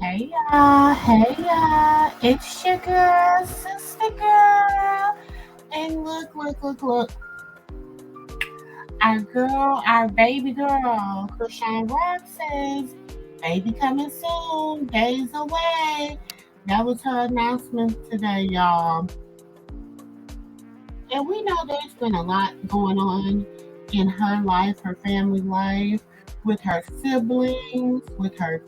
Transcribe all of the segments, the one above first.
Hey y'all, it's your girl, sister girl. And look, our baby girl, Chrisean Rock says, baby coming soon, days away. That was her announcement today, y'all. And we know there's been a lot going on in her life, her family life, with her siblings, with her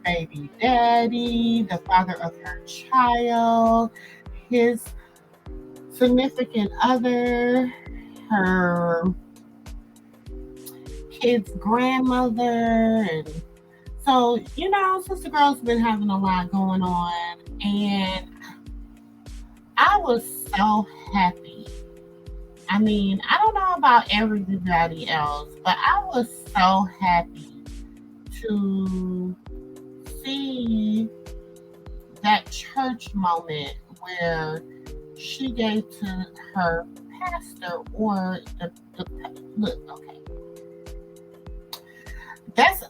baby daddy, the father of her child, his significant other, her kid's grandmother. And so, Sister Girl's been having a lot going on. And I was so happy. I mean, I don't know about everybody else, but I was so happy to see that church moment where she gave to her pastor or the look, okay. That's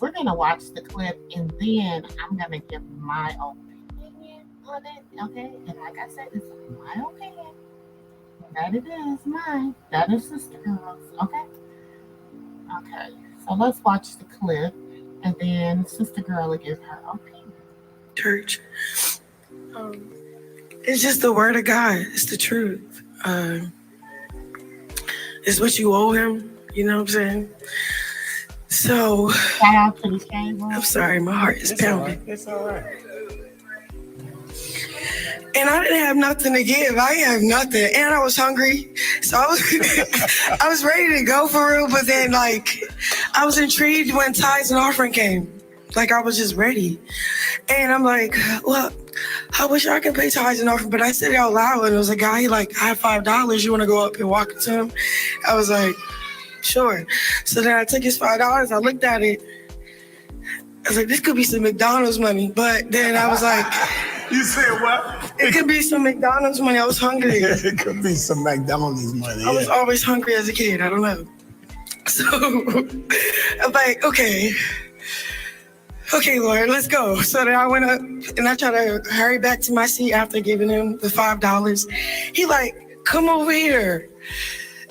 we're gonna watch the clip and then I'm gonna give my opinion on it, okay? And like I said, it's my opinion. That it is mine. That is Sister Girls, okay? Okay. So let's watch the clip and then Sister Girl will give her opinion. Church. It's just the word of God. It's the truth. It's what you owe him. You know what I'm saying? So, shout out to the chamber. I'm sorry, my heart is pounding. It's all right. And I didn't have nothing to give. I didn't have nothing. And I was hungry. So I was ready to go for real. But then, I was intrigued when tithes and offering came. I was just ready. And I'm like, well, I wish I could pay tithes and offering. But I said it out loud. And it was a guy, I have $5. You want to go up and walk it to him? I was like, sure. So then I took his $5. I looked at it. I was like, this could be some McDonald's money. But then I was like... You said what? It could be some McDonald's money. I was hungry. It could be some McDonald's money. I was always hungry as a kid. I don't know. So I'm like, okay, Lord, let's go. So then I went up and I tried to hurry back to my seat after giving him the $5. He come over here.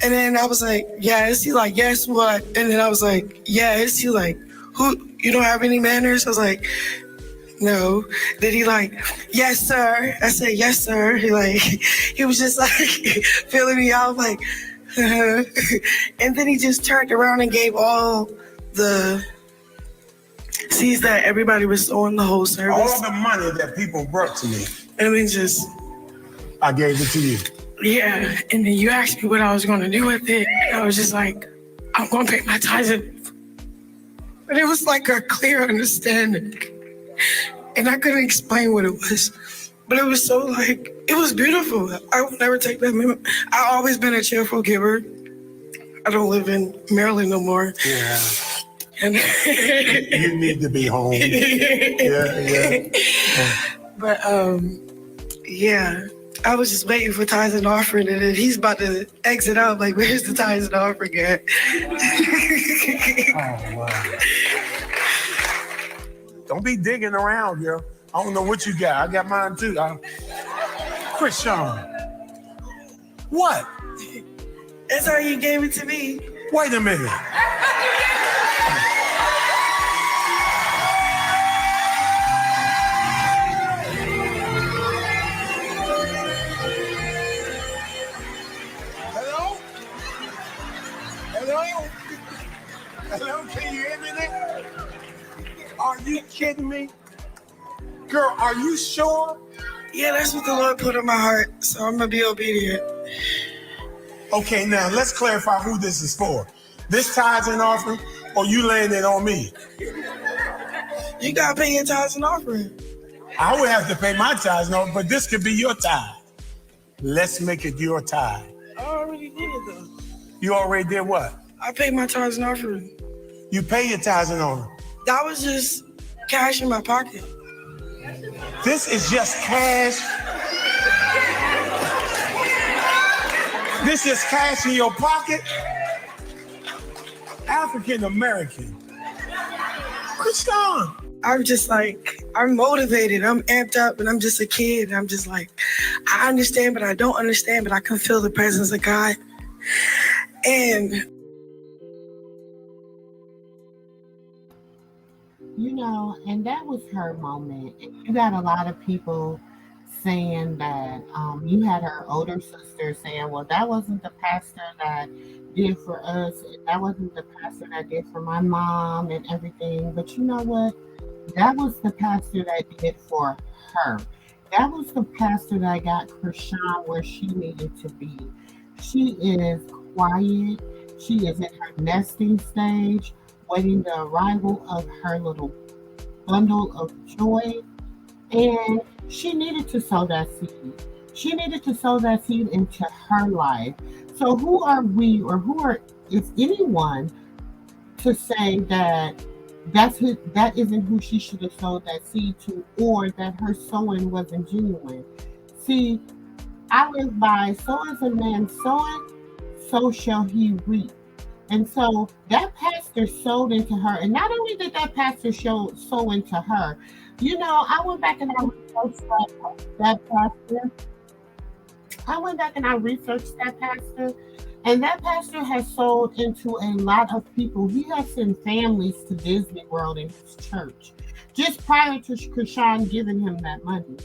And then I was like, yes. He yes, what? And then I was like, yes. He who? You don't have any manners? I was like, no. Then he yes, sir. I said, yes, sir. He was just feeling me out, and then he just turned around and gave all the seeds that everybody was sowing the whole service. All the money that people brought to me. And then I gave it to you. Yeah. And then you asked me what I was going to do with it. And I was just I'm going to pay my tithes. But it was a clear understanding. And I couldn't explain what it was. But it was so it was beautiful. I will never take that moment. I've always been a cheerful giver. I don't live in Maryland no more. Yeah. And you need to be home. Yeah. But yeah. I was just waiting for tithes and offering, and then he's about to exit out. Where's the tithes and offering at? Oh, wow. Don't be digging around, yo. I don't know what you got. I got mine too. Chrisean. What? That's how you gave it to me. Wait a minute. Hello, can you hear me there? Are you kidding me? Girl, are you sure? Yeah, that's what the Lord put in my heart, so I'm gonna be obedient. Okay, now let's clarify who this is for. This tithes and offering, or you laying it on me? You gotta pay your tithes and offering. I would have to pay my tithes and offering, but this could be your tithe. Let's make it your tithe. I already did it though. You already did what? I paid my tithes and offering. You pay your tithes and offering. That was just cash in my pocket. This is just cash. This is cash in your pocket. African American. Chrisean. I'm just like, I'm motivated. I'm amped up, and I'm just a kid. I'm just like, I understand, but I don't understand, but I can feel the presence of God. And and that was her moment. You got a lot of people saying that you had her older sister saying, well, that wasn't the pastor that did for us, that wasn't the pastor that did for my mom and everything. But you know what? That was the pastor that did for her. That was the pastor that got Chrisean where she needed to be. She is quiet. She is in her nesting stage, waiting the arrival of her little bundle of joy. And she needed to sow that seed. She needed to sow that seed into her life. So who are we, or is anyone to say that that isn't who she should have sowed that seed to, or that her sowing wasn't genuine? See, I live by, so as a man soweth, so shall he reap. And so that pastor sowed into her. And not only did that pastor sow into her, I went back and I researched that pastor. I went back and I researched that pastor. And that pastor has sold into a lot of people. He has sent families to Disney World in his church just prior to Chrisean giving him that money.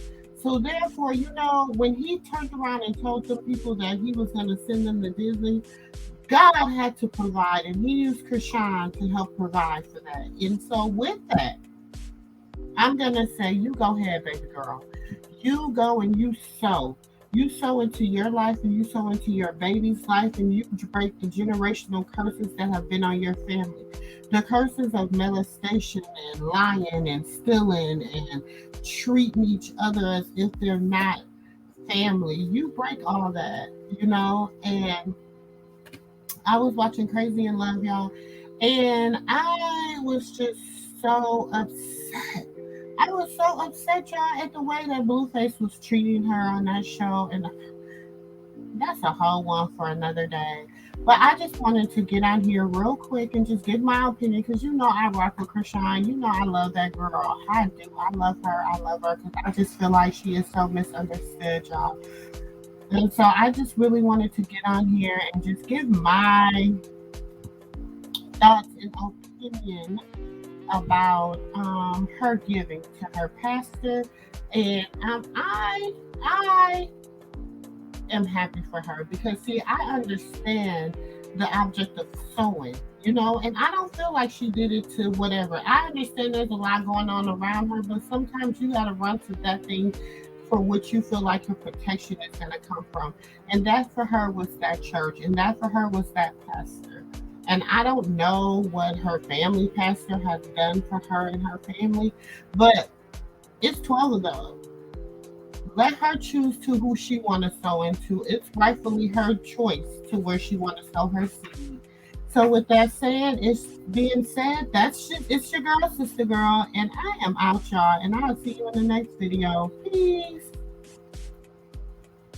So therefore, when he turned around and told the people that he was going to send them to Disney, God had to provide, and he used Chrisean to help provide for that. And so with that, I'm going to say, you go ahead, baby girl. You go and you sow. You sow into your life, and you sow into your baby's life, and you break the generational curses that have been on your family. The curses of molestation and lying and stealing and treating each other as if they're not family. You break all that, and I was watching Crazy in Love, y'all, and I was just so upset. I was so upset, y'all, at the way that Blueface was treating her on that show, and that's a whole one for another day. But I just wanted to get on here real quick and just give my opinion, because I rock with Chrisean. I love that girl. I do. I love her because I just feel like she is so misunderstood, y'all. And so I just really wanted to get on here and just give my thoughts and opinion about her giving to her pastor. And I am happy for her, because see, I understand the object of sowing, and I don't feel like she did it to whatever. I understand there's a lot going on around her, but sometimes you got to run to that thing for which you feel like your protection is going to come from. And that for her was that church, and that for her was that pastor. And I don't know what her family pastor has done for her and her family, but it's 12 of them. Let her choose to who she want to sow into. It's rightfully her choice to where she want to sow her seed. So with that said, it's your girl, sister girl, and I am out, y'all, and I'll see you in the next video. Peace.